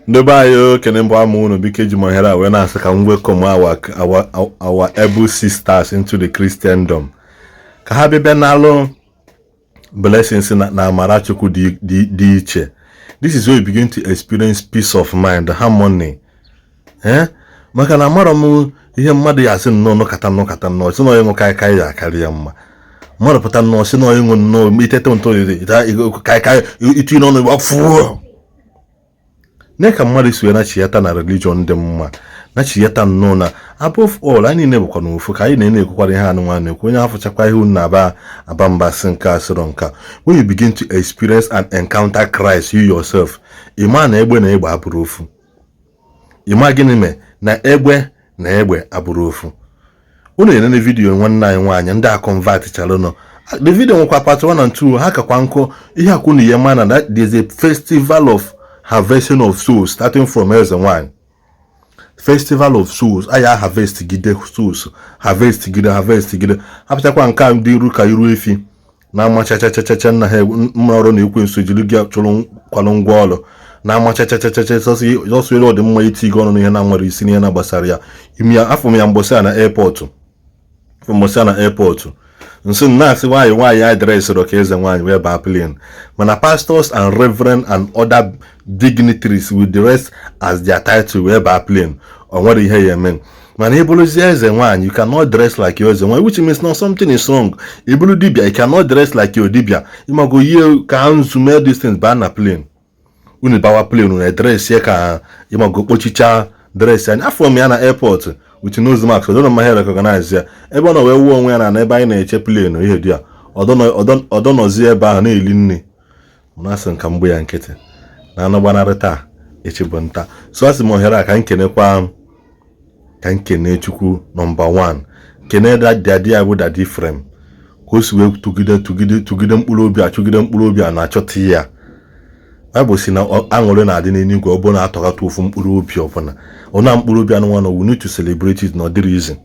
Ndobayo kenembo amuno bikeji mohera when I can welcome our able sisters into the Christendom. Kahabe benalo blessings na amarachuku di iche. This is where you begin to experience peace of mind, harmony. Maka na maramu ihe mmadu ya sin no kata no sino yengo kai ya kariya mma. Mara pata no sino yengo no mitete onto kai itu no no fu. Neka mmadu suwe na chiyata na religion de mma. Na chiyata no na above all ani ne bukwa no fu kai ne kwkware ha anu anu ko nya afuchakwa ihe na aba mba sinka asironka. When you begin to experience and encounter Christ you yourself, iman egbe na egbe aburu ofu. Imagine me na egbe aburu ofu. Unu yenene video nwanna anyị nwaanyị ndị a convert chalo no. The video nwekwa part 1 and 2 ha kakwa nko ihe akunu ye mana that there's a festival of harvesting of souls starting from Ezenwanyi. Festival of souls aya harvest gide souls harvest gide hapụtakwa nke a ndị iru ka iru efi na amachachachacha na ha mmaro na ekwe nso jiri gị chụrụ kwalụ ngwa ọlụ na amachachachacha sosi ere ọdị mma iti gị ọnụ ihe na nwere isi n'ihe na gbasara ya imi ya afọ m ya mgbọsa na airport nso na-asị nwaanyị adreesị ro ka Ezenwanyi wee baa plane mana pastors and reverend and other dignitaries with the rest as their title wee baa plane o nwere ihe ya eme mana ibuluzie Ezenwanyi you cannot dress like your Ezenwanyi, which means now something is wrong. Ibulu dibia you cannot dress like your dibia. Imago ye ka nzume distance ba na plane unu bawa plane unu dress ye ka imago kpochicha dress ya afọ m ya na airport with nose mask so don't know recognize ya ebe ọ nọ wee wuo onwe ya na ebe anyị na-eche plane ihe dị a ọdọnọzi ebe ahụ na-eli nne mnasị nka mgbe ya nkịtị na anọgbanarịta echebụ nta so asị m ohere a ka nkene Chukwu number 1 kene daddy ya bụ daddy frame ka o si wee tugide mkpụrụ obi a na-achọta ya Bible si na aṅụrị na-adị n'eluigwe ọ bụ na atọgata ofu mkpụrụ obi ọbụla ona mkpụrụ obi anụnwa we need to celebrate it no dịrị izu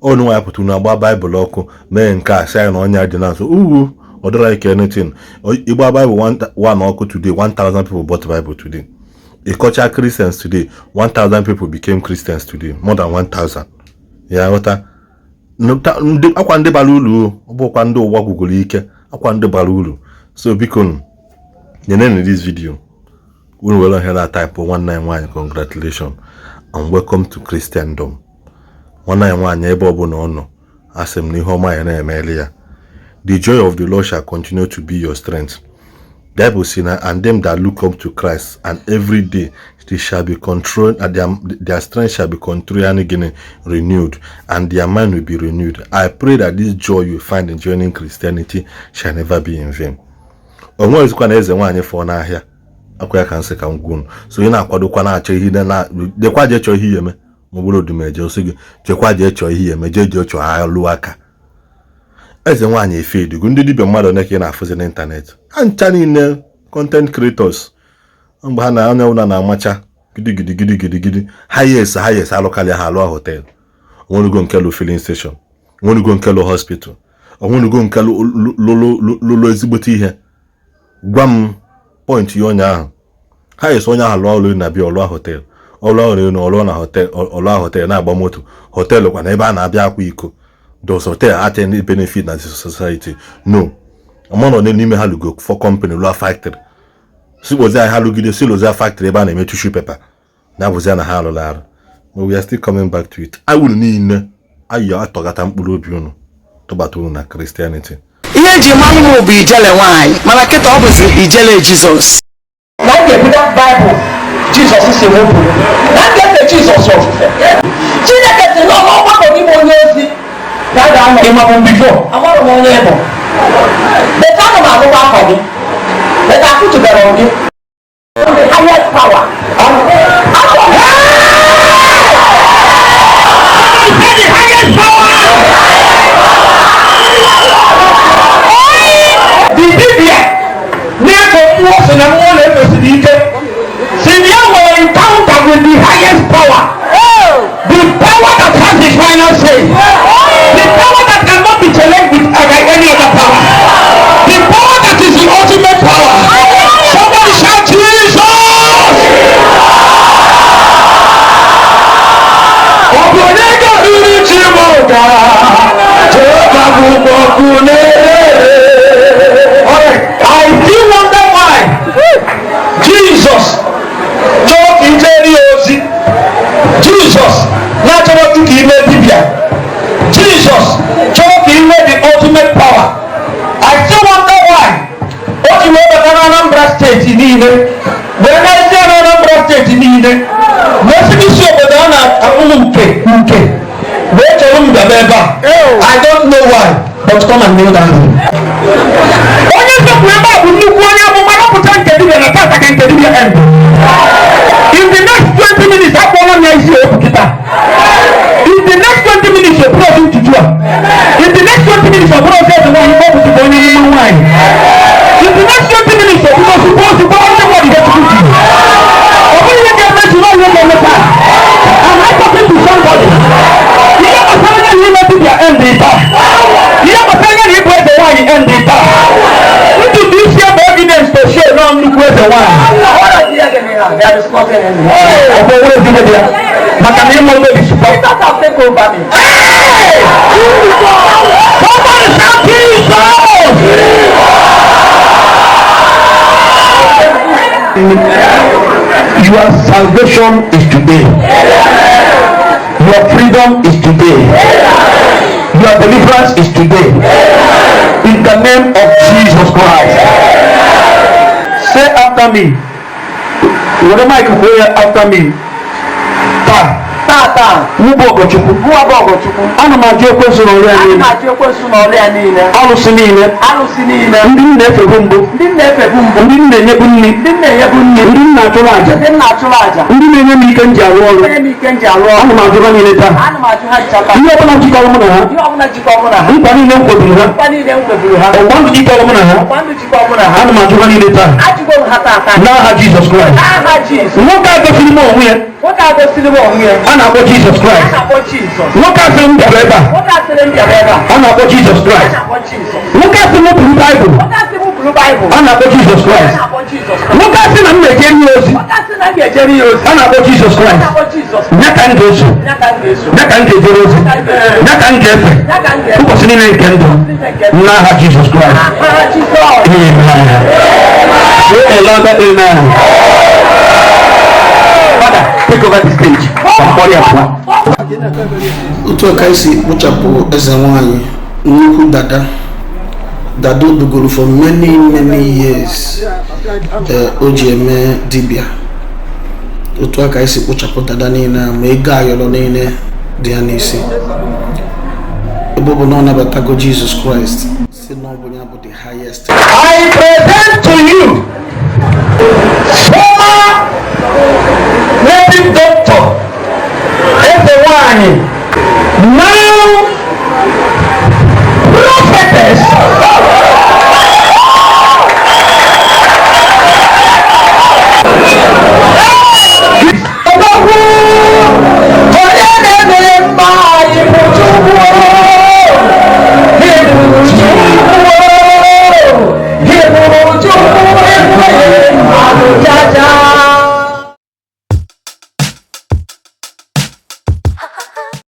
ọnụ nwa ya pụtụ na agba Bible ọkụ mee nke a sị na ọnya dị na nso ọ dịra ike anything ịgba Bible one ọkụ today 1,000 people bought Bible today. A culture Christians today 1,000 people became Christians today, more than 1,000. Yeah, akwa ndị bara uru ọ bụkwa ndị ụwa gwugoro ike akwa ndị bara uru so biko nyenene this video we will hear that type of 191 congratulations and welcome to Christendom 191 ebe ọbụla ọ nọ asị m na ihe ọma ya na-emeli ya. The joy of the Lord shall continue to be your strength. Bible says, and them that look up to Christ, and every day they shall be controlled, and their strength shall be continually again renewed, and their mind will be renewed. I pray that this joy you find in joining Christianity shall never be in vain. Onwe ezikwa na Ezenwanyi for n'ahịa akwa ya ka nsị ka ngwunu so ị na-akwadokwa na-achọ ihe na dekwa je chọọ ihe eme ma bụrụ odumeje osi gị jekwa je chọọ ihe eme je chọọ alụ aka Ezenwanyi efedugo ndị dibịa mmadụ na-eke na-afụzi n'ịntanetị ha ncha niile content creators mgbe ha na anya ụna na-amacha gidi highest alụkalị ha alụọ hotel onwenugo nke lụ filling station onwenugo nke lụ hospital onwenugo nke lụlụ ezigbote ihe gwa m point ya onye ahụ highest onye ahụ lụọ ọrụ na bịa ọlụọ hotel ọlụọ na hotel na-agba moto hotel kwa na ebe a na-abịa akwa iko does hotel attend benefit na the society? No. Among them n'ime ha lugo for company lụọ factory si bozi ha lugide si lozi factory ebe a na-eme tissue paper na bozi na ha alụla arụ. But we are still coming back to it. I will niile ayo atọgata mkpụrụ obi unu tụbata unu na Christianity. Ihe ji mmanụ m bụ ijele nwanyị mana kịta ọ bụzi ijele Jizọs. Na oge bido Bible Jizọs si wepụ na nkete Jizọs ofufe Chineke si n'ọgbọ ọgbakọ n'ime onye ozi na-aga ịmabụ bifo amarụ m onye bụ beta anụ m agụgwa afọ gị beta akụtụbere gị highest power the dibia na-ekpo mmụọ si na mmụọ na-efesiri ike si na ya nwere encounter with the highest power, the power that has the final say, the power that cannot be challenged with any other power, the power that is the ultimate power. Somebody shout Jesus! steeti niile wee na-ezi na Anambra steeti niile mesịrị isi obodo a na-akpụrụ nke wee chọrọ m gaba ebe a. I don't know why, but come and kneel down. Onye sekwu ebe a bụ nnukwu onye amụma napụta nke dibịa na tata ka nke dibịa end. In the next 20 minutes, akpọrọ m ya isi okwu kịta. In the next 20 minutes, you brought him to Jua. In the next 20 minutes, you brought him to one who was born in Iwaji. In the next 20 minutes, you brought supposed to go on the body that you do. Or when you get ready to know you're going to pass. Am I talking to somebody? You have a family you let it end the bar. You have a family you break the wine you end the bar. You do this here evidence to show now you break the wine. There is nothing in here. Okay, what is it there? Makamimo baby support. That have taken over me. Hey! Somebody shout Jesus! Your salvation is today. Your freedom is today. Your deliverance is today. In the name of Jesus Christ. Say after me. What am I going to say after me? Tata. Mubogo chuku. Ana maji okwesu n'ọrịa niile. Alụsị niile. Ndị na-efe bumbu. Ndị na-enyebu nri. Ndị na-achụrụ aja. Ndị na-enye m ike nji arụ ọrụ. Ana m ajụ ha niile taa. Ihe ọbụla jikọrọ mụ na ha. Mkpa niile m kweburu ha. Ọgba ndụ jikọrọ mụ na ha. Ana m ajụ ha niile taa. N'aha Jizọs Kraịst. Nwoke a gosiri m onwe ya. A na-akpọ Jizọs Kraịst. Nwoke a sịrị m bịara ebe a. A na-akpọ Jizọs Kraịst. Nwoke a sị m buru Baịbụl. A na-akpọ Jizọs Kraịst. Nwoke a sị na m na-ejere ya ozi. A na-akpọ Jizọs Kraịst. Ya ka m ga-eso. Ya ka m ga-ejere ozi. Ya ka m ga-efe. Ụbọchị niile nke ndụ n'aha Jizọs Kraịst. Amen. Say a louder amen. Take over the stage. Otu aka isi kpochapụ Ezenwanyi nnukwu dada dugoro for many years o ji eme dibịa. Otu aka isi kpochapụ dada niile ma ego ayọrọ niile dị ya n'isi. Ebe ọ bụ na ọ nabatago Jesus Christ si na ọ bụ ya bụ the highest. I present to you former native doctor Ezenwanyi, now